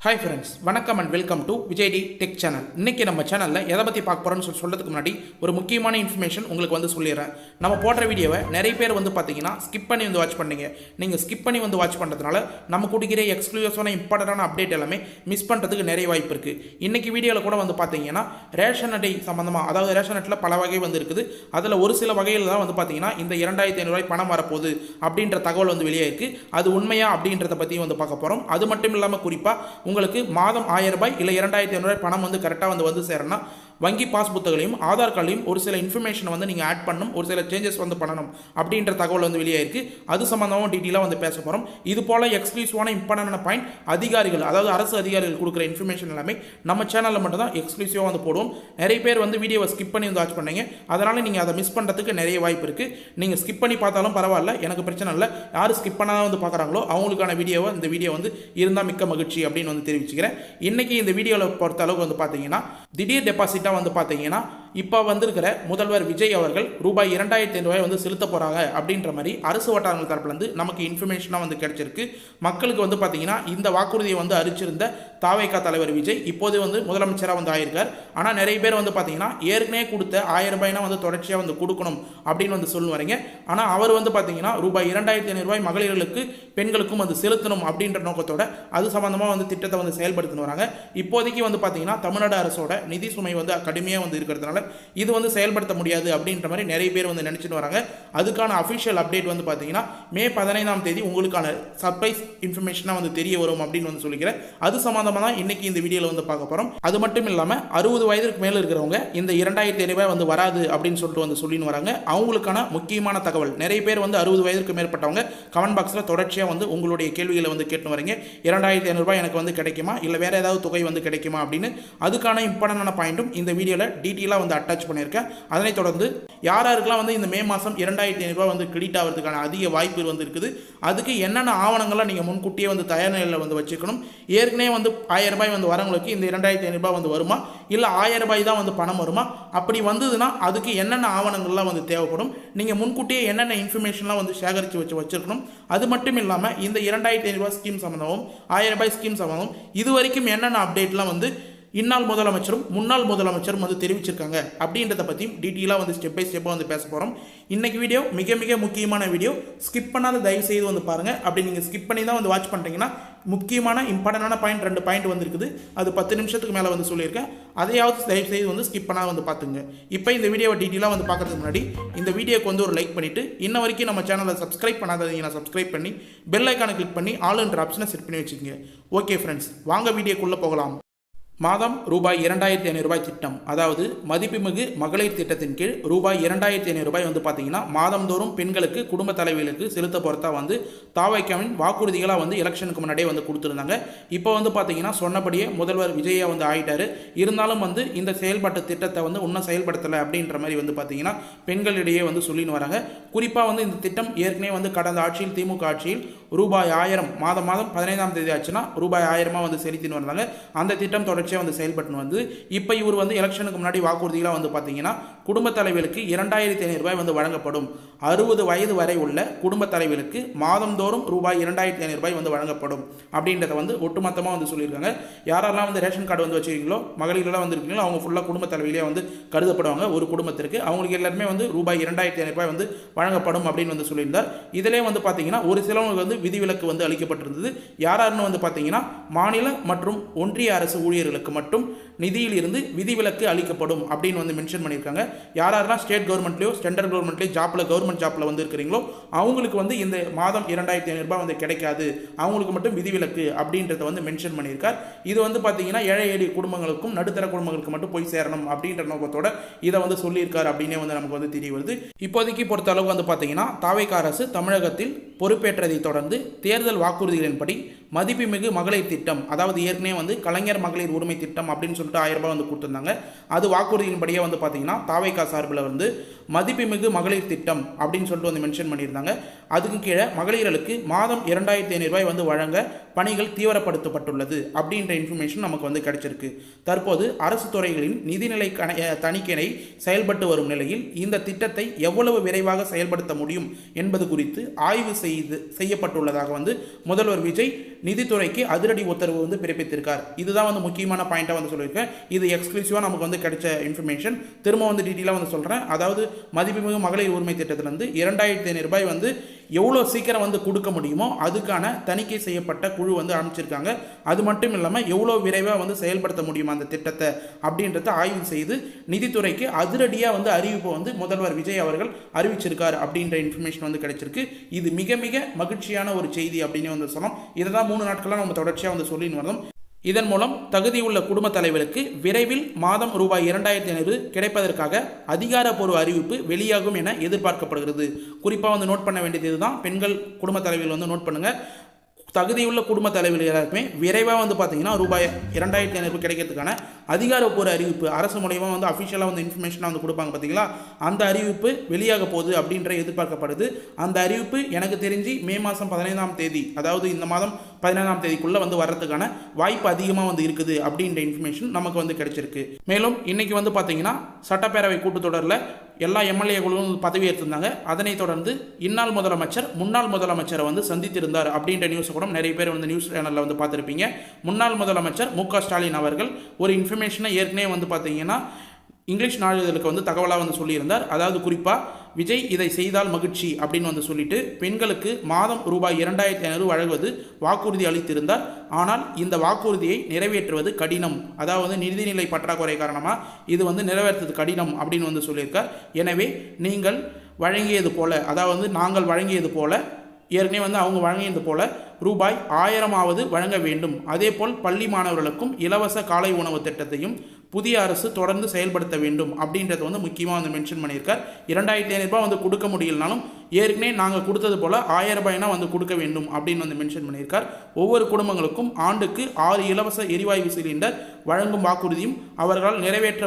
Hi friends, வணக்கம் and welcome to Vijay T tech channel. இன்றைக்கி நம்ம சேனலில் எதை பற்றி பார்க்க போகிறோன்னு சொல்கிறதுக்கு முன்னாடி ஒரு முக்கியமான இன்ஃபர்மேஷன் உங்களுக்கு சொல்லிடுறேன். நம்ம போடுற வீடியோவை நிறைய பேர் பார்த்தீங்கன்னா ஸ்கிப் பண்ணி வாட்ச் பண்ணீங்க. நீங்கள் ஸ்கிப் பண்ணி வாட்ச் பண்ணுறதுனால நம்ம கொடுக்கிற எக்ஸ்க்ளூசிவான இம்பார்ட்டண்டான அப்டேட் எல்லாமே மிஸ் பண்ணுறதுக்கு நிறைய வாய்ப்பு இருக்குது. இன்றைக்கி வீடியோவில் கூட பார்த்தீங்கன்னா ரேஷன் அட்டை சம்மந்தமாக, அதாவது ரேஷன் அட்டையில் பல வகை இருக்குது. அதில் ஒரு சில வகையில் தான் பார்த்தீங்கன்னா இந்த 2500 பணம் வரப்போகுது அப்படின்ற தகவல் வெளியே இருக்குது. அது உண்மையா அப்படின்றத பற்றி பார்க்க போகிறோம். அது மட்டும் இல்லாமல் குறிப்பாக உங்களுக்கு மாதம் 1000 ரூபாய் இல்லை 2500 பணம் கரெக்டாக வந்து சேரணும். வங்கி பாஸ் புத்தகங்களையும் ஆதார் கார்டையும் ஒரு சில இன்ஃபர்மேஷன் நீங்கள் ஆட் பண்ணணும், ஒரு சில சேஞ்சஸ் பண்ணணும் அப்படின்ற தகவல் வெளியே இருக்கு. அது சம்பந்தமாக டீட்டெயிலாக பேச போகிறோம். இது போல எக்ஸ்க்ளூசிவான இம்பார்ட்டன்டான பாயிண்ட் அதிகாரிகள், அதாவது அரசு அதிகாரிகள் கொடுக்குற இன்ஃபர்மேஷன் எல்லாமே நம்ம சேனலில் மட்டும் தான் எக்ஸ்க்ளூசிவாக போடுவோம். நிறைய பேர் வீடியோவை ஸ்கிப் பண்ணி வாட்ச் பண்ணீங்க, அதனால் நீங்கள் அதை மிஸ் பண்ணுறதுக்கு நிறைய வாய்ப்பு இருக்குது. நீங்கள் ஸ்கிப் பண்ணி பார்த்தாலும் பரவாயில்ல, எனக்கு பிரச்சனை இல்லை. யார் ஸ்கிப் பண்ணாதான் பார்க்குறாங்களோ அவங்களுக்கான வீடியோவை இந்த வீடியோ இருந்தால் மிக்க மகிழ்ச்சி அப்படின்னு தெரிவிச்சுக்கிறேன். இன்றைக்கி இந்த வீடியோவில் பொறுத்த அளவுக்கு பார்த்தீங்கன்னா திடீர் டெபாசிட் பார்த்தீங்கன்னா இப்போ வந்திருக்கிற முதல்வர் விஜய் அவர்கள் ரூபாய் 2500 செலுத்த போகிறாங்க அப்படின்ற மாதிரி அரசு வட்டாரங்கள் தரப்புலேருந்து நமக்கு இன்ஃபர்மேஷனாக கிடைச்சிருக்கு. மக்களுக்கு பார்த்தீங்கன்னா இந்த வாக்குறுதியை அறிவிச்சிருந்த தாவேகா தலைவர் விஜய் இப்போது முதலமைச்சராக ஆயிருக்கார். ஆனால் நிறைய பேர் பார்த்தீங்கன்னா ஏற்கனவே கொடுத்த 1000 ரூபாய்னா தொடர்ச்சியாக கொடுக்கணும் அப்படின்னு சொல்லுவாங்க. ஆனால் அவர் பார்த்தீங்கன்னா ரூபாய் 2500 மகளிர்களுக்கு பெண்களுக்கும் செலுத்தணும் அப்படின்ற நோக்கத்தோட அது சம்பந்தமாக திட்டத்தை செயல்படுத்தின்னு வராங்க. இப்போதைக்கு பார்த்தீங்கன்னா தமிழ்நாடு அரசோட நிதி சுமை கடுமையாக இருக்கிறதுனால இது செயல்படுத்த முடியாது அப்படின்ற மாதிரி நிறைய பேர் நினைச்சிட்டு வராங்க. அதுக்கான அஃபிஷியல் அப்டேட் பார்த்தீங்கன்னா மே 15ஆம் தேதி உங்களுக்கான சர்ப்ரைஸ் இன்ஃபர்மேஷனாக தெரிய வரும் அப்படின்னு சொல்லிக்கிறேன். அது சம்பந்தமாக தான் இன்னைக்கு இந்த வீடியோவில் பார்க்க போகிறோம். அது மட்டும் இல்லாமல் 60 வயதுக்கு மேலே இருக்கிறவங்க இந்த 2500 வராது அப்படின்னு சொல்லின்னு வராங்க. அவங்களுக்கான முக்கியமான தகவல், நிறைய பேர் 60 வயதுக்கு மேற்பட்டவங்க கமெண்ட் பாக்ஸில் தொடர்ச்சியாக உங்களுடைய கேள்விகளை கேட்டு வரீங்க. 2500 எனக்கு கிடைக்குமா இல்லை வேற ஏதாவது தொகை கிடைக்குமா அப்படின்னு. அதுக்கான இம்பார்ட்டன்டான பாயிண்ட்டும் இந்த வீடியோவில் டீட்டெயிலாக அட்டாச் பண்ணியிருக்கேன். அதனைத் தொடர்ந்து யாருக்கெல்லாம் இந்த மே மாதம் 2500 கிரெடிட் ஆகிறதுக்கான அதிக வாய்ப்பு இருக்குது, அதுக்கு என்னென்ன ஆவணங்கள்லாம் நீங்கள் முன்கூட்டியே தயார் நிலையில் வச்சுக்கணும். ஏற்கனவே 1000 ரூபாய் வரவங்களுக்கு இந்த 2500 வருமா இல்லை 1000 ரூபாய் தான் பணம் வருமா, அப்படி வந்ததுன்னா அதுக்கு என்னென்ன ஆவணங்கள்லாம் தேவைப்படும், நீங்கள் முன்கூட்டியே என்னென்ன இன்ஃபர்மேஷன்லாம் சேகரித்து வச்சுருக்கணும். அது மட்டும் இல்லாமல் இந்த 2500 ஸ்கீம் சம்மந்தமும் 1000 ரூபாய் ஸ்கீம் சம்மந்தமும் இது வரைக்கும் என்னென்ன அப்டேட்லாம் இந்நாள் முதலமைச்சரும் முன்னாள் முதலமைச்சரும் தெரிவிச்சிருக்காங்க அப்படின்றத பற்றியும் டீட்டெயிலாக ஸ்டெப் பை ஸ்டெப்பாக பேச போகிறோம். இன்றைக்கி வீடியோ மிக மிக முக்கியமான வீடியோ. ஸ்கிப் பண்ணாத தயவு செய்து பாருங்கள். அப்படி நீங்கள் ஸ்கிப் பண்ணி தான் வாட்ச் பண்ணுறீங்கன்னா முக்கியமான இம்பார்ட்டண்டான பாயிண்ட் 2 பாயிண்ட் இருக்குது. அது 10 நிமிஷத்துக்கு மேலே சொல்லியிருக்கேன். அதையாவது தயவு செய்து ஸ்கிப் பண்ணால் பார்த்துங்க. இப்போ இந்த வீடியோவை டீட்டெயிலாக பார்க்கறதுக்கு முன்னாடி இந்த வீடியோக்கு ஒரு லைக் பண்ணிவிட்டு இன்ன வரைக்கும் நம்ம சேனலை சப்ஸ்கிரைப் பண்ணாதீங்கன்னா சப்ஸ்கிரைப் பண்ணி பெல் ஐக்கானை கிளிக் பண்ணி ஆல்ன்ற ஆப்ஷனை செட் பண்ணி வச்சுக்கோங்க. ஓகே ஃப்ரெண்ட்ஸ், வாங்க வீடியோக்குள்ளே போகலாம். மாதம் ரூபாய் 2500 திட்டம், அதாவது மதிப்புமிகு மகளிர் திட்டத்தின் கீழ் ரூபாய் 2500 பார்த்தீங்கன்னா மாதந்தோறும் பெண்களுக்கு குடும்ப தலைவிகளுக்கு செலுத்த பொறுத்தா தாவேகாவின் வாக்குறுதிகளாக எலெக்ஷனுக்கு முன்னாடியே கொடுத்துருந்தாங்க. இப்போ பார்த்தீங்கன்னா சொன்னபடியே முதல்வர் விஜயா ஆயிட்டாரு. இருந்தாலும் இந்த செயல்பாட்டு திட்டத்தை இன்னும் செயல்படுத்தலை அப்படின்ற மாதிரி பார்த்தீங்கன்னா பெண்களிடையே சொல்லின்னு வராங்க. குறிப்பாக இந்த திட்டம் ஏற்கனவே கடந்த ஆட்சியில் திமுக ஆட்சியில் ரூபாய் 1000 மாதம் 15ஆம் தேதி ஆச்சுன்னா ரூபாய் 1000 செலுத்தின்னு வந்தாங்க. அந்த திட்டம் தொடர்ச்சியாக செயல்பட்டு இப்போ இவர் எலெக்ஷனுக்கு முன்னாடி வாக்குறுதிகளாக பார்த்தீங்கன்னா குடும்ப தலைவர்களுக்கு 2500 ரூபாய் வழங்கப்படும். 60 வயது வரை உள்ள குடும்ப தலைவர்களுக்கு மாதந்தோறும் ரூபாய் 2500 வழங்கப்படும் அப்படின்றத ஒட்டுமொத்தமாக சொல்லியிருக்காங்க. யாரெல்லாம் ரேஷன் கார்டு வச்சுருக்கீங்களோ, மகளிரெல்லாம் இருக்கீங்களோ, அவங்க ஃபுல்லாக குடும்ப தலைவியிலே கருதப்படுவாங்க. ஒரு குடும்பத்திற்கு அவங்களுக்கு எல்லாருமே ரூபாய் 2500 வழங்கப்படும் அப்படின்னு சொல்லியிருந்தார். இதிலே பார்த்தீங்கன்னா ஒரு சிலவங்களுக்கு விதிவிலக்கு அளிக்கப்பட்டிருந்தது. யாருன்னு பார்த்தீங்கன்னா மாநில மற்றும் ஒன்றிய அரசு ஊழியர்களுக்கு மட்டும் நிதியில் இருந்து விதிவிலக்கு அளிக்கப்படும் அப்படின்னு மென்ஷன் பண்ணியிருக்காங்க. யாரெல்லாம் ஸ்டேட் கவர்மெண்ட்லையோ சென்ட்ரல் கவர்மெண்ட்லையோ கவர்மெண்ட் ஜாப்ல இருக்கிறீங்களோ அவங்களுக்கு இந்த மாதம் 2500 ரூபாய் கிடைக்காது, அவங்களுக்கு மட்டும் விதிவிலக்கு அப்படின்றத மென்ஷன் பண்ணியிருக்கார். இது பார்த்தீங்கன்னா ஏழை எளிய குடும்பங்களுக்கும் நடுத்தர குடும்பங்களுக்கு மட்டும் போய் சேரணும் அப்படின்ற நோக்கத்தோட இதை சொல்லியிருக்காரு அப்படின்னே நமக்கு தெரிய வருது. இப்போதைக்கு பொறுத்த அளவு பார்த்தீங்கன்னா தாவேகா அரசு தமிழகத்தில் பொறுப்பேற்றதை தொடர்ந்து தேர்தல் வாக்குறுதிகளின்படி மதிப்புமிகு மகளிர் திட்டம், அதாவது ஏற்கனவே கலைஞர் மகளிர் உரிமை திட்டம் அப்படின்னு சொல்லிட்டு 1000 ரூபாய் கொடுத்துருந்தாங்க. அது வாக்குறுதியின்படியே பார்த்தீங்கன்னா தாவேகா சார்பில் மதிப்புமிகு மகளிர் திட்டம் அப்படின்னு சொல்லிட்டு மென்ஷன் பண்ணியிருந்தாங்க. அதுக்கு கீழே மகளிர்களுக்கு மாதம் 2500 ரூபாய் வந்து வழங்க பணிகள் தீவிரப்படுத்தப்பட்டுள்ளது அப்படின்ற இன்ஃபர்மேஷன் நமக்கு வந்து கிடைச்சிருக்கு. தற்போது அரசு துறைகளின் நிதிநிலை தணிக்கை செயல்பட்டு வரும் நிலையில் இந்த திட்டத்தை எவ்வளவு விரைவாக செயல்படுத்த முடியும் என்பது குறித்து ஆய்வு செய்யப்பட்டுள்ளதாக வந்து முதல்வர் விஜய் நிதித்துறைக்கு அதிரடி உத்தரவு வந்து பிறப்பித்திருக்கார். இதுதான் வந்து முக்கியமான பாயிண்டாக வந்து சொல்லியிருக்கேன். இது எக்ஸ்க்ளூசிவாக நமக்கு வந்து கிடைச்ச இன்ஃபர்மேஷன். திரும்ப வந்து டீட்டெயிலாக வந்து சொல்கிறேன். அதாவது மதிப்புமிகு மகளிர் உரிமை திட்டத்திலிருந்து 2500 ரூபாய் வந்து எவ்வளோ சீக்கிரம் வந்து கொடுக்க முடியுமோ அதுக்கான தணிக்கை செய்யப்பட்ட குழு வந்து அமைச்சிருக்காங்க. அது மட்டும் இல்லாமல் எவ்வளோ விரைவாக வந்து செயல்படுத்த முடியுமா அந்த திட்டத்தை அப்படின்றத ஆய்வு செய்து நிதித்துறைக்கு அதிரடியாக வந்து அறிவிப்பை வந்து முதல்வர் விஜய் அவர்கள் அறிவிச்சிருக்கார் அப்படின்ற இன்ஃபர்மேஷன் வந்து கிடைச்சிருக்கு. இது மிக மிக மகிழ்ச்சியான ஒரு செய்தி அப்படின்னு வந்து சொல்லலாம். இதை தான் 3 நாட்களாக நம்ம தொடர்ச்சியாக வந்து சொல்லின்னு வரோம். இதன் மூலம் தகுதியுள்ள குடும்ப தலைவர்களுக்கு விரைவில் மாதம் ரூபாய் 2500 கிடைப்பதற்காக அதிகாரப்பூர்வ அறிவிப்பு வெளியாகும் என எதிர்பார்க்கப்படுகிறது. குறிப்பாக வந்து நோட் பண்ண வேண்டியது இதுதான். பெண்கள் குடும்ப தலைவர்கள் வந்து நோட் பண்ணுங்கள். தகுதியுள்ள குடும்ப தலைவர்கள் எல்லாருக்குமே விரைவாக வந்து பார்த்தீங்கன்னா ரூபாய் 2500 கிடைக்கிறதுக்கான அதிகாரப்பூர்வ அறிவிப்பு அரசு மூலமாக வந்து அஃபிஷியலாக வந்து இன்ஃபர்மேஷனாக வந்து கொடுப்பாங்க பார்த்தீங்களா, அந்த அறிவிப்பு வெளியாக போகுது அப்படின்ற எதிர்பார்க்கப்படுது. அந்த அறிவிப்பு எனக்கு தெரிஞ்சு மே மாதம் 15ஆம் தேதி, அதாவது இந்த மாதம் 15ஆம் தேதிக்குள்ளே வந்து வர்றதுக்கான வாய்ப்பு அதிகமாக வந்து இருக்குது அப்படின்ற இன்ஃபர்மேஷன் நமக்கு வந்து கிடைச்சிருக்கு. மேலும் இன்னைக்கு வந்து பார்த்தீங்கன்னா சட்டப்பேரவை கூட்டத்தொடரில் எல்லா எம்எல்ஏக்களும் பதவி ஏற்றிருந்தாங்க. அதனைத் தொடர்ந்து இந்நாள் முதலமைச்சர் முன்னாள் முதலமைச்சரை வந்து சந்தித்திருந்தார் அப்படின்ற நியூஸை கூட நிறைய பேர் வந்து நியூஸ் சேனலில் வந்து பார்த்துருப்பீங்க. முன்னாள் முதலமைச்சர் மு.க. ஸ்டாலின் அவர்கள் ஒரு இன்ஃபர்மேஷனை ஏற்கனவே வந்து பார்த்தீங்கன்னா இங்கிலீஷ் நாளிதழுக்கு வந்து தகவலாக வந்து சொல்லியிருந்தார். அதாவது குறிப்பாக விஜய் இதை செய்தால் மகிழ்ச்சி அப்படின்னு வந்து சொல்லிட்டு பெண்களுக்கு மாதம் ரூபாய் 2500 வழங்குவது வாக்குறுதி அளித்திருந்தார். ஆனால் இந்த வாக்குறுதியை நிறைவேற்றுவது கடினம், அதாவது நிதிநிலை பற்றாக்குறை காரணமாக இது வந்து நிறைவேற்றுவது கடினம் அப்படின்னு வந்து சொல்லியிருக்கார். எனவே நீங்கள் வழங்கியது போல, அதாவது நாங்கள் வழங்கியது போல, ஏற்கனவே வந்து அவங்க வழங்கியது போல ரூபாய் 1000ஆவது வழங்க வேண்டும். அதேபோல் பள்ளி மாணவர்களுக்கும் இலவச காலை உணவு திட்டத்தையும் புதிய அரசு தொடர்ந்து செயல்படுத்த வேண்டும் அப்படின்றத வந்து முக்கியமாக வந்து மென்ஷன் பண்ணியிருக்கார். 2500 ரூபாய் வந்து கொடுக்க முடியலனாலும் ஏற்கனவே நாங்கள் கொடுத்தது போல் 1000 ரூபாய்னா வந்து கொடுக்க வேண்டும் அப்படின்னு வந்து மென்ஷன் பண்ணியிருக்கார். ஒவ்வொரு குடும்பங்களுக்கும் ஆண்டுக்கு 6 இலவச எரிவாயு சிலிண்டர் வழங்கும் வாக்குறுதியும் அவர்களால் நிறைவேற்ற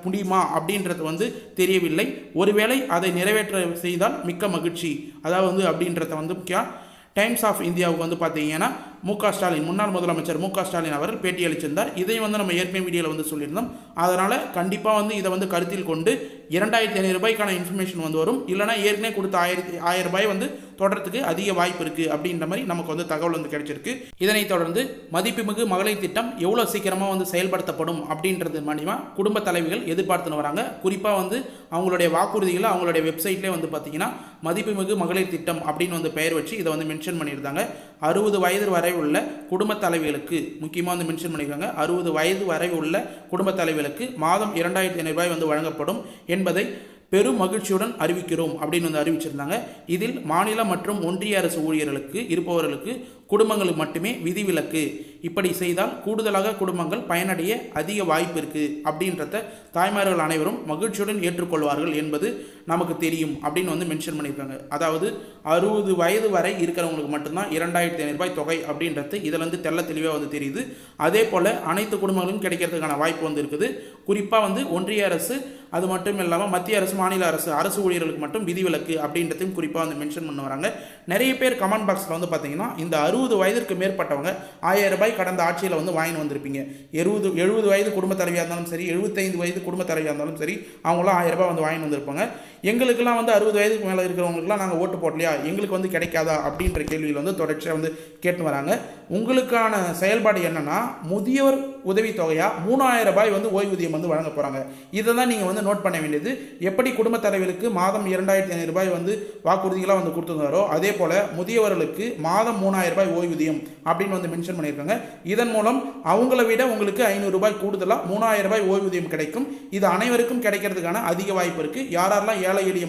முடியுமா அப்படின்றது வந்து தெரியவில்லை. ஒருவேளை அதை நிறைவேற்ற செய்தால் மிக்க மகிழ்ச்சி, அதாவது வந்து அப்படின்றத வந்து முக்கியம். டைம்ஸ் ஆஃப் இந்தியாவுக்கு வந்து பார்த்தீங்கன்னா மு.க. ஸ்டாலின், முன்னாள் முதலமைச்சர் மு.க. ஸ்டாலின் அவர்கள் பேட்டி அளிச்சிருந்தார். இதையும் வந்து நம்ம ஏற்கனவே வீடியோவில் வந்து சொல்லியிருந்தோம். அதனால் கண்டிப்பாக வந்து இதை வந்து கருத்தில் கொண்டு 2500 ரூபாய்க்கான இன்ஃபர்மேஷன் வந்து வரும். இல்லைனா ஏற்கனவே கொடுத்த 1000 ரூபாய் வந்து தொடர்றதுக்கு அதிக வாய்ப்பு இருக்குது அப்படின்ற மாதிரி நமக்கு வந்து தகவல் வந்து கிடைச்சிருக்கு. இதனைத் தொடர்ந்து மதிப்புமிகு மகளிர் திட்டம் எவ்வளோ சீக்கிரமாக வந்து செயல்படுத்தப்படும் அப்படின்றது மூலிமா குடும்ப தலைவிகள் எதிர்பார்த்துன்னு வராங்க. குறிப்பாக வந்து அவங்களுடைய வாக்குறுதிகளை அவங்களுடைய வெப்சைட்லேயே வந்து பார்த்தீங்கன்னா மதிப்புமிகு மகளிர் திட்டம் அப்படின்னு வந்து பெயர் வச்சு இதை வந்து மென்ஷன் பண்ணியிருந்தாங்க. 60 வயது வரை உள்ள குடும்ப தலைவிகளுக்கு முக்கியமாக வந்து மென்ஷன் பண்ணியிருக்காங்க. 60 வயது வரை உள்ள குடும்ப தலைவிகளுக்கு மாதம் 2500 ரூபாய் வந்து வழங்கப்படும் என்பதை பெரும் மகிழ்ச்சியுடன் அறிவிக்கிறோம் அப்படின்னு வந்து அறிவிச்சிருந்தாங்க. இதில் மாநில மற்றும் ஒன்றிய அரசு ஊழியர்களுக்கு இருப்பவர்களுக்கு குடும்பங்களுக்கு மட்டுமே விதிவிலக்கு. இப்படி செய்தால் கூடுதலாக குடும்பங்கள் பயனடைய அதிக வாய்ப்பு இருக்குது அப்படின்றத தாய்மார்கள் அனைவரும் மகிழ்ச்சியுடன் ஏற்றுக்கொள்வார்கள் என்பது நமக்கு தெரியும் அப்படின்னு வந்து மென்ஷன் பண்ணியிருக்காங்க. அதாவது 60 வயது வரை இருக்கிறவங்களுக்கு மட்டும்தான் 2500 ரூபாய் தொகை அப்படின்றது இதில் வந்து தெள்ள தெளிவாக வந்து தெரியுது. அதே போல் அனைத்து குடும்பங்களும் கிடைக்கிறதுக்கான வாய்ப்பு வந்து இருக்குது. குறிப்பாக வந்து ஒன்றிய அரசு, அது மட்டும் இல்லாமல் மத்திய அரசு, மாநில அரசு ஊழியர்களுக்கு மட்டும் விதிவிலக்கு அப்படின்றதையும் குறிப்பாக வந்து மென்ஷன் பண்ண வராங்க. நிறைய பேர் கமெண்ட் பாக்ஸில் வந்து பார்த்தீங்கன்னா இந்த 60 வயதிற்கு மேற்பட்டவங்க 1000 ரூபாய் கடந்த ஆட்சியில் வந்து வாங்கி வந்திருப்பீங்க. 70 வயது குடும்ப தலைவியாக இருந்தாலும் சரி, 75 வயது குடும்ப தலைவியாக இருந்தாலும் சரி, அவங்களாம் 1000 ரூபாய் வந்து வாங்கி வந்திருப்பாங்க. எங்களுக்கெல்லாம் வந்து 60 வயதுக்கு மேலே இருக்கிறவங்களுக்குலாம் நாங்கள் ஓட்டு போடலையா, எங்களுக்கு வந்து கிடைக்காதா அப்படின்ற கேள்வியில் வந்து தொடர்ச்சியாக வந்து கேட்டு வராங்க. உங்களுக்கான செயல்பாடு என்னன்னா, முதியோர் உதவித்தொகையாக 3000 ரூபாய் வந்து ஓய்வூதியம் வந்து வழங்க போகிறாங்க. இதை தான் நீங்கள் வந்து நோட் பண்ண வேண்டியது. எப்படி குடும்ப தலைவர்களுக்கு மாதம் 2500 ரூபாய் வந்து வாக்குறுதிகளாக வந்து கொடுத்துருந்தாரோ அதே போல் முதியவர்களுக்கு மாதம் 3000 ரூபாய் ஓய்வூதியம் அப்படின்னு வந்து மென்ஷன் பண்ணியிருக்காங்க. இதன் மூலம் அவங்கள விட உங்களுக்கு 500 ரூபாய் கூடுதலாக 3000 ரூபாய் ஓய்வூதியம் கிடைக்கும். இது அனைவருக்கும் கிடைக்கிறதுக்கான அதிக வாய்ப்பு இருக்குது. யாரெல்லாம் ஏழை எளிய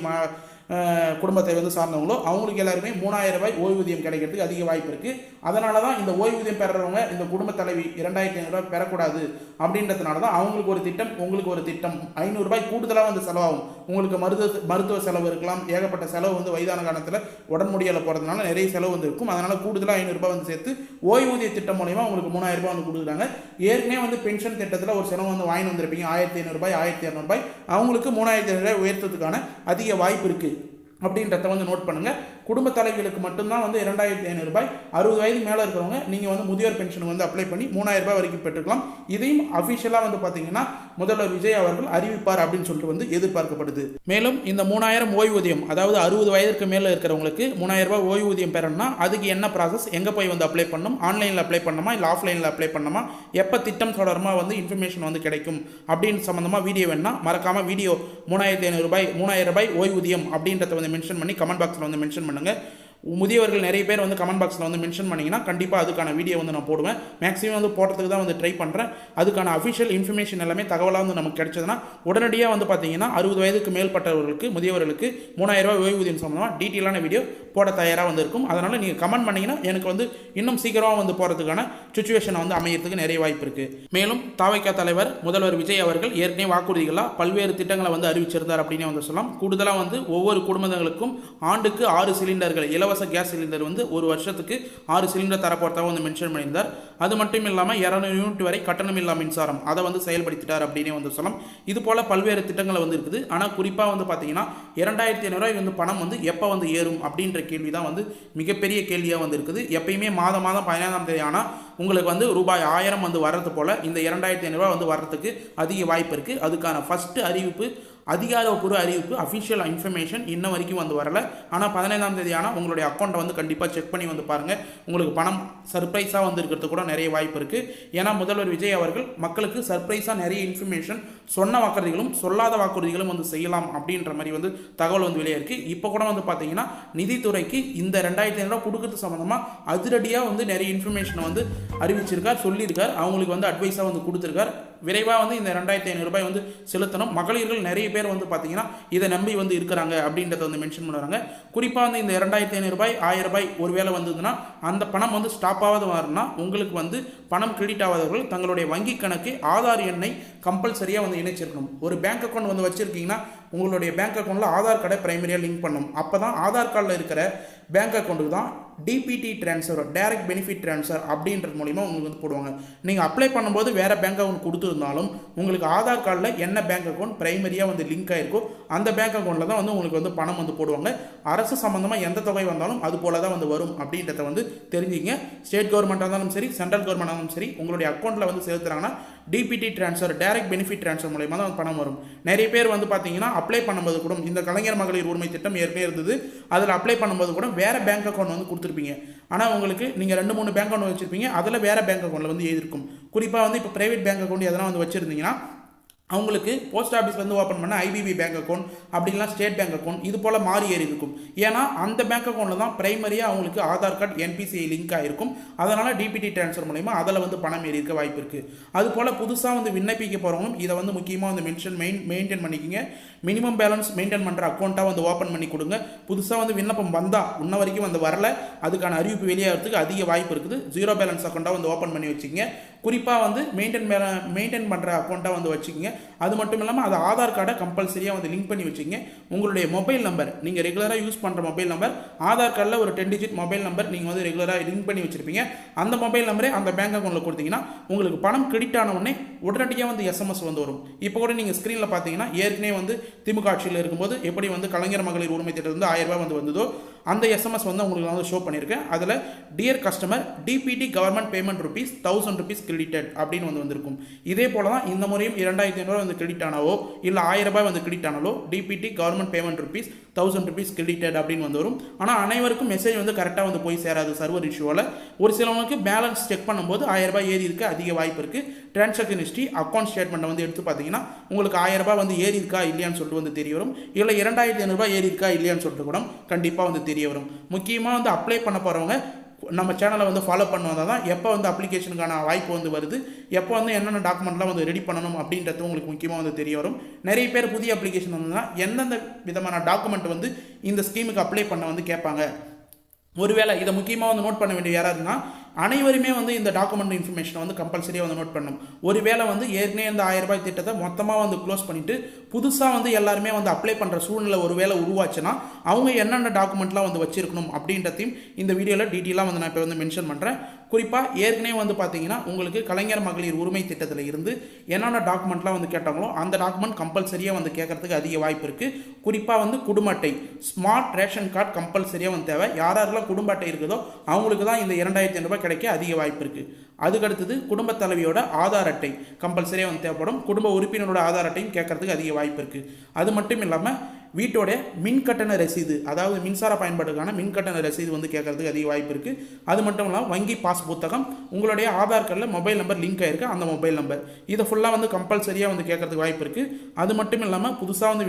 குடும்பத்தை வந்து சார்ந்தவங்களோ அவங்களுக்கு எல்லாருமே 3000 ரூபாய் ஓய்வூதியம் கிடைக்கிறதுக்கு அதிக வாய்ப்பு இருக்குது. அதனால தான் இந்த ஓய்வூதியம் பெறுறவங்க இந்த குடும்ப தலைவி 2500 ரூபாய் பெறக்கூடாது அப்படின்றதுனால தான் அவங்களுக்கு ஒரு திட்டம், உங்களுக்கு ஒரு திட்டம். 500 ரூபாய் கூடுதலாக வந்து செலவாகும். உங்களுக்கு மருத்துவ செலவு இருக்கலாம், ஏகப்பட்ட செலவு வந்து வயதான காலத்தில் உடன்முடியால் போகிறதுனால நிறைய செலவு வந்து இருக்கும். அதனால் கூடுதலாக 500 ரூபாய் வந்து சேர்த்து ஓய்வூதிய திட்டம் மூலமா உங்களுக்கு 3000 ரூபாய் வந்து கொடுக்குறாங்க. ஏற்கனவே வந்து பென்ஷன் திட்டத்தில் ஒரு செலவு வந்து வாங்கி வந்திருப்பீங்க 1500 ரூபாய் 1200 ரூபாய், அவங்களுக்கு 3500 ரூபாய் உயர்த்ததுக்கான அதிக வாய்ப்பு இருக்குது அப்படின்றத வந்து நோட் பண்ணுங்கள். குடும்ப தலைவிகளுக்கு மட்டும்தான் வந்து 2500 ரூபாய். 60 வயது மேலே இருக்கிறவங்க நீங்கள் வந்து முதியோர் பென்ஷன் வந்து அப்ளை பண்ணி 3000 ரூபாய் வரைக்கும் பெற்றுக்கலாம். இதையும் அஃபிஷியலாக வந்து பார்த்தீங்கன்னா முதல்வர் விஜய் அவர்கள் அறிவிப்பார் அப்படின்னு சொல்லிட்டு வந்து எதிர்பார்க்கப்படுது. மேலும் இந்த 3000 ஓய்வூதியம், அதாவது 60 வயதிற்கு மேலே இருக்கிறவங்களுக்கு 3000 ரூபாய் ஓய்வூதியம் பெறணும்னா அதுக்கு என்ன ப்ராசஸ், எங்கே போய் வந்து அப்ளை பண்ணணும், ஆன்லைனில் அப்ளை பண்ணணுமா இல்லை ஆஃப்லைனில் அப்ளை பண்ணணுமா, எப்போ திட்டம் தொடர்பாக வந்து இன்ஃபர்மேஷன் வந்து கிடைக்கும் அப்படின்னு சம்மந்தமாக வீடியோ வேணும்னா மறக்காமல் வீடியோ 3500 ரூபாய் 3000 ரூபாய் ஓய்வூதியம் அப்படின்றத வந்து மென்ஷன் பண்ணி கமெண்ட் பாக்ஸில் வந்து மென்ஷன் பண்ணுங்கள். முதியவர்கள் நிறைய பேர் வந்து கமெண்ட் பாக்ஸில் வந்து மென்ஷன் பண்ணிங்கன்னா கண்டிப்பாக அதுக்கான வீடியோ வந்து நான் போடுவேன். மேக்ஸிமம் வந்து போடுறதுக்கு தான் வந்து ட்ரை பண்ணுறேன். அதுக்கான அஃபிஷியல் இன்ஃபர்மேஷன் எல்லாமே தகவலாக வந்து நமக்கு கிடைச்சதுன்னா உடனடியாக வந்து பார்த்தீங்கன்னா 60 வயதுக்கு மேற்பட்டவர்களுக்கு முதியவர்களுக்கு 3000 ரூபாய் ஓய்வூதியம் சம்பந்தமாக டீட்டெயிலான வீடியோ போட தயாராக வந்து இருக்கும். அதனால் நீங்கள் கமெண்ட் பண்ணிங்கன்னா எனக்கு வந்து இன்னும் சீக்கிரமாக வந்து போகிறதுக்கான சுச்சுவேஷனை வந்து அமையறதுக்கு நிறைய வாய்ப்பு இருக்குது. மேலும் தாவைக்கா தலைவர் முதல்வர் விஜய் அவர்கள் ஏற்கனவே வாக்குறுதிகளாக பல்வேறு திட்டங்களை வந்து அறிவிச்சிருந்தார் அப்படின்னு வந்து சொல்லலாம். கூடுதலாக வந்து ஒவ்வொரு குடும்பங்களுக்கும் ஆண்டுக்கு 6 சிலிண்டர்கள் இலவச கேஸ் சிலிண்டர் வந்து ஒரு வருஷத்துக்கு 6 சிலிண்டர் தரப்போறதாக வந்து மென்ஷன் பண்ணியிருந்தார். அது மட்டும் இல்லாமல் 200 யூனிட் வரை கட்டணமில்லா மின்சாரம் அதை வந்து செயல்படுத்திட்டார் அப்படின்னே வந்து சொல்லலாம். இது போல பல்வேறு திட்டங்கள் வந்து இருக்குது. ஆனால் குறிப்பாக வந்து பார்த்தீங்கன்னா 2500 ரூபாய் வந்து பணம் வந்து எப்போ வந்து ஏறும் அப்படின்ற கேள்வி தான் வந்து மிகப்பெரிய கேள்வியாக வந்து இருக்குது. எப்பயுமே மாதம் 15ஆம் தேதி ஆனால் உங்களுக்கு வந்து ரூபாய் 1000 வந்து வர்றது போல் இந்த 2500 ரூபாய் வந்து வர்றதுக்கு அதிக வாய்ப்பு இருக்குது. அதுக்கான ஃபஸ்ட்டு அறிவிப்பு, அதிகாரப்பூர்வ அறிவிப்பு, அஃபிஷியல் இன்ஃபர்மேஷன் இன்ன வரைக்கும் வந்து வரல. ஆனால் 15ஆம் தேதி ஆனால் உங்களுடைய அக்கௌண்ட்டை வந்து கண்டிப்பாக செக் பண்ணி வந்து பாருங்கள். உங்களுக்கு பணம் சர்ப்ரைஸாக வந்து இருக்கிறது கூட நிறைய வாய்ப்பு இருக்குது. ஏன்னா முதல்வர் விஜய் அவர்கள் மக்களுக்கு சர்ப்ரைஸாக நிறைய இன்ஃபர்மேஷன் சொன்ன வாக்குறுதிகளும் சொல்லாத வாக்குறுதிகளும் வந்து செய்யலாம் அப்படின்ற மாதிரி வந்து தகவல் வந்து வெளியே இருக்குது. இப்போ கூட வந்து பார்த்தீங்கன்னா நிதித்துறைக்கு இந்த 2500 ரூபாய் கொடுக்கறது சம்மந்தமாக அதிரடியாக வந்து நிறைய இன்ஃபர்மேஷனை வந்து அறிவிச்சிருக்கார், சொல்லியிருக்கார். அவங்களுக்கு வந்து அட்வைஸாக வந்து கொடுத்துருக்கார். விரைவாக வந்து இந்த 2500 ரூபாய் வந்து செலுத்தணும். மகளிர்கள் நிறைய பேர் வந்து பார்த்தீங்கன்னா இதை நம்பி வந்து இருக்கிறாங்க அப்படின்றத வந்து மென்ஷன் பண்ணுறாங்க. குறிப்பாக வந்து இந்த 2500 ரூபாய் 1000 ரூபாய் ஒருவேளை வந்ததுன்னா அந்த பணம் வந்து ஸ்டாப் ஆகாத வரணும்னா உங்களுக்கு வந்து பணம் கிரெடிட் ஆகாதவர்கள் தங்களுடைய வங்கி கணக்கு ஆதார் எண்ணை கம்பல்சரியாக வந்து இணைச்சிருக்கணும். ஒரு பேங்க் அக்கௌண்ட் வந்து வச்சுருக்கீங்கன்னா உங்களுடைய பேங்க் அக்கௌண்ட்டில் ஆதார் கார்டை பிரைமரியாக லிங்க் பண்ணணும். அப்போ தான் ஆதார் கார்டில் இருக்கிற பேங்க் அக்கௌண்ட்டுக்கு தான் DBT transfer, direct benefit transfer அப்படின்றது மூலிமா உங்களுக்கு வந்து போடுவாங்க. நீங்கள் அப்ளை பண்ணும்போது வேறு பேங்க் அக்கௌண்ட் கொடுத்துருந்தாலும் உங்களுக்கு ஆதார் கார்டில் என்ன பேங்க் அக்கௌண்ட் பிரைமரியாக வந்து லிங்க் ஆகிருக்கோ அந்த பேங்க் அக்கௌண்ட்டில் தான் வந்து உங்களுக்கு வந்து பணம் வந்து போடுவாங்க. அரசு சம்மந்தமாக எந்த தொகை வந்தாலும் அது போல தான் வந்து வரும் அப்படின்றத வந்து தெரிஞ்சுங்க. ஸ்டேட் கவர்மெண்ட்டாக இருந்தாலும் சரி, சென்ட்ரல் கவர்மெண்ட் இருந்தாலும் சரி, உங்களுடைய அக்கௌண்ட்டில் வந்து செலுத்துறாங்கன்னா DBT transfer, direct benefit transfer மூலமாக தான் பணம் வரும். நிறைய பேர் வந்து பார்த்தீங்கன்னா அப்ளை பண்ணும்போது கூட இந்த கலைஞர் மகளிர் உரிமை திட்டம் ஏற்கனவே இருந்தது. அதில் அப்ளை பண்ணும்போது கூட வேறு பேங்க் அக்கௌண்ட் வந்து கொடுத்துருப்பீங்க. ஆனால் உங்களுக்கு நீங்கள் 2-3 பேங்க் அக்கௌண்ட் வச்சுருப்பீங்க, அதில் வேறு பேங்க் அக்கௌண்ட்டில் வந்து எழுதிருக்கும். குறிப்பாக வந்து இப்போ ப்ரைவேட் பேங்க் அக்கௌண்ட் எதனா வந்து வச்சுருந்தீங்கன்னா அவங்களுக்கு போஸ்ட் ஆஃபீஸ் வந்து ஓப்பன் பண்ண ஐபிபி பேங்க் அக்கௌண்ட் அப்படின்லாம் ஸ்டேட் பேங்க் அக்கௌண்ட் இது போல் மாறி ஏறி இருக்கும். ஏன்னா அந்த பேங்க் அக்கௌண்ட்டில் தான் பிரைமரியாக அவங்களுக்கு ஆதார் கார்டு என்பிசிஐ லிங்க் ஆகிருக்கும். அதனால் டிபிடி ட்ரான்ஸ்ஃபர் மூலமா அதில் வந்து பணம் ஏறி இருக்க வாய்ப்பு இருக்குது. அதுபோல் புதுசாக வந்து விண்ணப்பிக்க போகிறவங்களும் இதை வந்து முக்கியமாக வந்து மெயின்டைன் பண்ணிக்கிங்க. மினிமம் பேலன்ஸ் மெயின்டைன் பண்ணுற அக்கௌண்ட்டாக வந்து ஓப்பன் பண்ணி கொடுங்க. புதுசாக வந்து விண்ணப்பம் வந்தால் இன்ன வரைக்கும் வந்து வரல, அதுக்கான அறிவிப்பு வெளியாகிறதுக்கு அதிக வாய்ப்பு இருக்குது. ஜீரோ பேலன்ஸ் அக்கௌண்ட்டாக வந்து ஓப்பன் பண்ணி வச்சுக்கிங்க. குறிப்பாக வந்து மெயின்டைன் பண்ணுற அக்கௌண்ட்டாக வந்து வச்சுக்கிங்க. அது மட்டும் இல்லாமல் அது ஆதார் கார்டை கம்பல்சரியாக வந்து லிங்க் பண்ணி வச்சுங்க. உங்களுடைய மொபைல் நம்பர், நீங்கள் ரெகுலராக யூஸ் பண்ணுற மொபைல் நம்பர், ஆதார் கார்டில் ஒரு 10 டிஜிட் மொபைல் நம்பர் நீங்கள் வந்து ரெகுலராக லிங்க் பண்ணி வச்சுருப்பீங்க. அந்த மொபைல் நம்பரே அந்த பேங்க் அக்கௌண்ட்டில் கொடுத்தீங்கன்னா உங்களுக்கு பணம் கிரெடிட் ஆன உடனே உடனடியாக வந்து எஸ்எம்எஸ் வந்து வரும். இப்போ கூட நீங்கள் ஸ்க்ரீனில் பார்த்தீங்கன்னா ஏற்கனவே வந்து திமுக ஆட்சியில் இருக்கும்போது எப்படி வந்து கலைஞர் மகளிர் உரிமை திட்டம் வந்து 1000 ரூபாய் வந்து வந்ததோ அந்த எஸ்எம்எஸ் வந்து உங்களுக்கு வந்து ஷோ பண்ணியிருக்கேன். அதில் dear customer DBT government payment rupees 1000 rupees credited அப்படின்னு வந்து வந்திருக்கும். இதே போல தான் இந்த முறையும் 2500 ரூபாய் வந்து கிரெடிட் ஆனாவோ இல்லை 1000 ரூபாய் வந்து கிரெடிட் ஆனாலோ DBT government payment rupees 1000 rupees credited அப்படின்னு வந்து வரும். ஆனால் அனைவருக்கும் மெசேஜ் வந்து கரெக்டாக வந்து போய் சேராது சர்வர் இஷ்யூவால். ஒரு சிலவங்களுக்கு பேலன்ஸ் செக் பண்ணும்போது 1000 ரூபாய் ஏறி இருக்க அதிக வாய்ப்பு இருக்குது. டிரான்சாக்ஷன் ஹிஸ்ட்ரி அக்கௌண்ட் ஸ்டேட்மெண்ட்டை வந்து எடுத்து பார்த்தீங்கன்னா உங்களுக்கு 1000 ரூபாய் வந்து ஏறி இருக்கா இல்லையான்னு சொல்லிட்டு வந்து தெரிய வரும். இல்லை 2500 ரூபாய் ஏறி இருக்கா இல்லையான்னு சொல்லிட்டு கூட கண்டிப்பாக வந்து தெரிய வரும். முக்கியமாக வந்து அப்ளை பண்ண போகிறவங்க நம்ம சேனலை வந்து ஃபாலோ பண்ணுவதால் தான் எப்போ வந்து அப்ளிகேஷனுக்கான வாய்ப்பு வந்து வருது, எப்போ வந்து என்னென்ன டாக்குமெண்ட்லாம் வந்து ரெடி பண்ணணும் அப்படின்றது உங்களுக்கு முக்கியமாக வந்து தெரிய வரும். நிறைய பேர் புதிய அப்ளிகேஷன் வந்ததுன்னா எந்தெந்த விதமான டாக்குமெண்ட் வந்து இந்த ஸ்கீமுக்கு அப்ளை பண்ண வந்து கேட்பாங்க. ஒருவேளை இதை முக்கியமாக வந்து நோட் பண்ண வேண்டிய யாராருன்னா அனைவருமே வந்து இந்த டாக்குமெண்ட் இன்ஃபர்மேஷனை வந்து கம்பல்சரியாக வந்து நோட் பண்ணணும். ஒருவேளை வந்து ஏற்கனவே இந்த 1000 ரூபாய் திட்டத்தை மொத்தமாக வந்து க்ளோஸ் பண்ணிவிட்டு புதுசாக வந்து எல்லாருமே வந்து அப்ளை பண்ணுற சூழ்நிலை ஒருவேளை உருவாச்சுன்னா அவங்க என்னென்ன டாக்குமெண்ட்லாம் வந்து வச்சிருக்கணும் அப்படின்றதையும் இந்த வீடியோவில் டீட்டெயிலாக வந்து நான் இப்போ வந்து மென்ஷன் பண்ணுறேன். குறிப்பாக ஏற்கனவே வந்து பார்த்தீங்கன்னா உங்களுக்கு கலைஞர் மகளிர் உரிமை திட்டத்தில் இருந்து என்னென்ன டாக்குமெண்ட்லாம் வந்து கேட்டாங்களோ அந்த டாக்குமெண்ட் கம்பல்சரியாக வந்து கேட்கறதுக்கு அதிக வாய்ப்பு இருக்குது. குறிப்பாக வந்து குடும்ப அட்டை, ஸ்மார்ட் ரேஷன் கார்டு கம்பல்சரியாக வந்து தேவை. யாரெல்லாம் குடும்ப அட்டை இருக்குதோ அவங்களுக்கு தான் இந்த 2500 ரூபாய் கிடைக்க அதிக வாய்ப்பு இருக்குது. அதுக்கடுத்தது குடும்ப தலைவியோட ஆதார் அட்டை கம்பல்சரியாக வந்து தேவைப்படும். குடும்ப உறுப்பினரோட ஆதார் அட்டையும் கேட்கறதுக்கு அதிக வாய்ப்பு இருக்குது. அது மட்டும் இல்லாமல் வீட்டோட மின்கட்டண ரசீது, அதாவது மின்சார பயன்பாட்டுக்கான மின்கட்டண ரசீது வந்து கேட்கறதுக்கு அதிக வாய்ப்பு இருக்குது. அது மட்டும் இல்லாமல் வங்கி பாஸ் புத்தகம், உங்களுடைய ஆதார் கார்டில் மொபைல் நம்பர் லிங்க் ஆயிருக்கு அந்த மொபைல் நம்பர், இதை ஃபுல்லாக வந்து கம்பல்சரியாக வந்து கேட்கறதுக்கு வாய்ப்பு இருக்குது. அது மட்டும் இல்லாமல் புதுசாக வந்து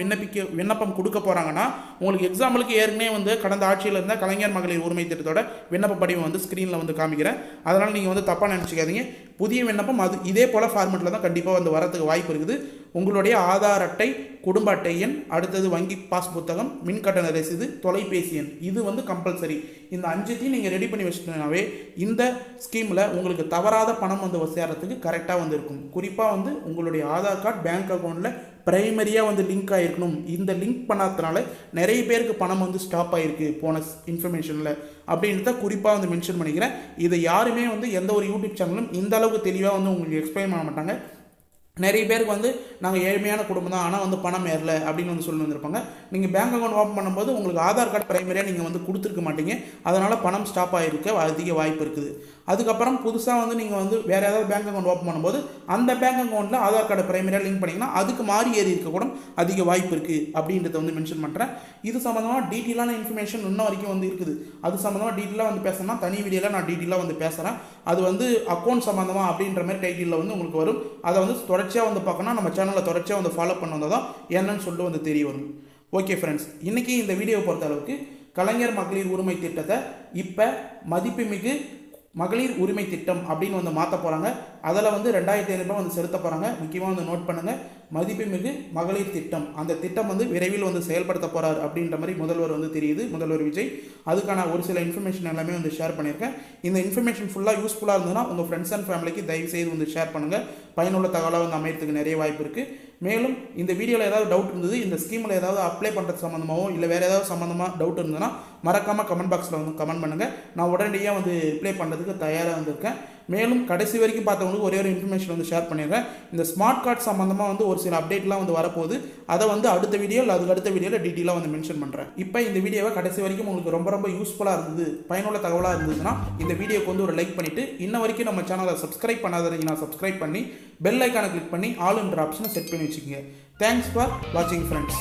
விண்ணப்பம் கொடுக்க போகிறாங்கன்னா உங்களுக்கு எக்ஸாம்பிளுக்கு ஏற்கனவே வந்து கடந்த ஆட்சியில் இருந்த கலைஞர் மகளிர் உரிமை திட்டத்தோட விண்ணப்ப படிவம் வந்து ஸ்க்ரீனில் வந்து காமிக்கிறேன். அதனால் நீங்கள் வந்து தப்பாக நினச்சிக்காதீங்க. புதிய விண்ணப்பம் அது இதே போல் ஃபார்மெட்டில் தான் கண்டிப்பாக வந்து வரதுக்கு வாய்ப்பு இருக்குது. உங்களுடைய ஆதார் அட்டை, குடும்ப அட்டை எண், அடுத்தது வங்கி பாஸ் புத்தகம், மின்கட்டண ரசீது, தொலைபேசி எண், இது வந்து கம்பல்சரி. இந்த 5த்தையும் நீங்கள் ரெடி பண்ணி வச்சுட்டீங்கன்னாவே இந்த ஸ்கீமில் உங்களுக்கு தவறாத பணம் வந்து சேர்றதுக்கு கரெக்டாக வந்து இருக்கும். குறிப்பாக வந்து உங்களுடைய ஆதார் கார்டு பேங்க் அக்கௌண்ட்டில் பிரைமரியாக வந்து லிங்க் ஆகிருக்கணும். இந்த லிங்க் பண்ணாததுனால நிறைய பேருக்கு பணம் வந்து ஸ்டாப் ஆகிருக்கு போன இன்ஃபர்மேஷனில் அப்படின்றத குறிப்பாக வந்து மென்ஷன் பண்ணிக்கிறேன். இதை யாருமே வந்து எந்த ஒரு யூடியூப் சேனலும் இந்த அளவுக்கு தெளிவாக வந்து உங்களுக்கு எக்ஸ்பிளைன் பண்ண மாட்டாங்க. நிறைய பேருக்கு வந்து நாங்கள் ஏழ்மையான குடும்பம் தான், ஆனால் வந்து பணம் ஏறல அப்படின்னு வந்து சொல்லி வந்திருப்பாங்க. நீங்கள் பேங்க் அக்கௌண்ட் ஓப்பன் பண்ணும்போது உங்களுக்கு ஆதார் கார்டு பிரைமரியாக நீங்கள் வந்து கொடுத்துருக்க மாட்டீங்க. அதனால் பணம் ஸ்டாப் ஆகிருக்க அதிக வாய்ப்பு இருக்குது. அதுக்கப்புறம் புதுசாக வந்து நீங்கள் வந்து வேறு ஏதாவது பேங்க் அக்கௌண்ட் ஓப்பன் பண்ணும்போது அந்த பேங்க் அக்கௌண்ட்டில் ஆதார் கார்டு பிரைமரியாக லிங்க் பண்ணிங்கன்னா அதுக்கு மாறி ஏறி இருக்க கூட அதிக வாய்ப்பு இருக்குது அப்படின்றத வந்து மென்ஷன் பண்ணுறேன். இது சம்மந்தமாக டீட்டெயிலான இன்ஃபர்மேஷன் இன்னும் வரைக்கும் வந்து இருக்குது. அது சம்மந்தமாக டீட்டெயிலாக வந்து பேசணும்னா தனி வீடியோவில் நான் டீட்டெயிலாக வந்து பேசுகிறேன். அது வந்து அக்கௌண்ட் சம்மந்தமாக அப்படின்ற மாதிரி டைட்டிலில் வந்து உங்களுக்கு வரும். அதை வந்து தொடர்ச்சியாக வந்து பார்க்கணும். நம்ம சேனலில் தொடர்ச்சியாக வந்து ஃபாலோ பண்ண வந்தால் தான் என்னன்னு சொல்லிட்டு வந்து தெரிய வரும். ஓகே ஃப்ரெண்ட்ஸ், இன்றைக்கி இந்த வீடியோவை பொறுத்த அளவுக்கு கலைஞர் மகளிர் உரிமை திட்டத்தை இப்போ மதிப்புமிகு மகளிர் உரிமை திட்டம் அப்படின்னு வந்து மாற்ற போகிறாங்க. அதில் வந்து 2500 ரூபாய் வந்து செலுத்த போகிறாங்க. முக்கியமாக வந்து நோட் பண்ணுங்கள், மதிப்புமிகு மகளிர் திட்டம். அந்த திட்டம் வந்து விரைவில் வந்து செயல்படுத்த போகிறார் அப்படின்ற மாதிரி முதல்வர் வந்து தெரியுது, முதல்வர் விஜய். அதுக்கான ஒரு சில இன்ஃபர்மேஷன் எல்லாமே வந்து ஷேர் பண்ணியிருக்கேன். இந்த இன்ஃபர்மேஷன் ஃபுல்லாக யூஸ்ஃபுல்லாக இருந்ததுன்னா உங்கள் ஃப்ரெண்ட்ஸ் அண்ட் ஃபேமிலிக்கு தயவுசெய்து வந்து ஷேர் பண்ணுங்கள். பயனுள்ள தகவலாக வந்து அமையறதுக்கு நிறைய வாய்ப்பு இருக்குது. மேலும் இந்த வீடியோவில் ஏதாவது டவுட் இருந்தது, இந்த ஸ்கீமில் ஏதாவது அப்ளை பண்ணுறது சம்மந்தமாகவோ இல்லை வேறு ஏதாவது சம்மந்தமாக டவுட் இருந்ததுன்னா மறக்காமல் கமெண்ட் பாக்ஸில் வந்து கமெண்ட் பண்ணுங்கள். நான் உடனடியாக வந்து ரிப்ளை பண்ணுறதுக்கு தயாராக வந்திருக்கேன். மேலும் கடைசி வரைக்கும் பார்த்தவங்களுக்கு ஒரே ஒரு இன்ஃபர்மேஷன் வந்து ஷேர் பண்ணிடுறேன். இந்த ஸ்மார்ட் கார்டு சம்மந்தமாக வந்து ஒரு சில அப்டேட்லாம் வந்து வரப்போகுது. அதை வந்து அடுத்த வீடியோ இல்லை அதுக்கு அடுத்த வீடியோவில் டீட்டெயிலாக வந்து மென்ஷன் பண்ணுறேன். இப்போ இந்த வீடியோவை கடைசி வரைக்கும் உங்களுக்கு ரொம்ப யூஸ்ஃபுல்லாக இருந்தது, பயனுள்ள தகவலாக இருந்ததுன்னா இந்த வீடியோக்கு வந்து ஒரு லைக் பண்ணிவிட்டு இன்ன வரைக்கும் நம்ம சேனலை சப்ஸ்கிரைப் பண்ணாதீங்கன்னா சப்ஸ்கிரைப் பண்ணி பெல் ஐக்கானை கிளிக் பண்ணி ஆல் என்ற ஆப்ஷனை செட் பண்ணி வச்சுக்கோங்க. தேங்க்ஸ் ஃபார் வாட்சிங் ஃப்ரெண்ட்ஸ்.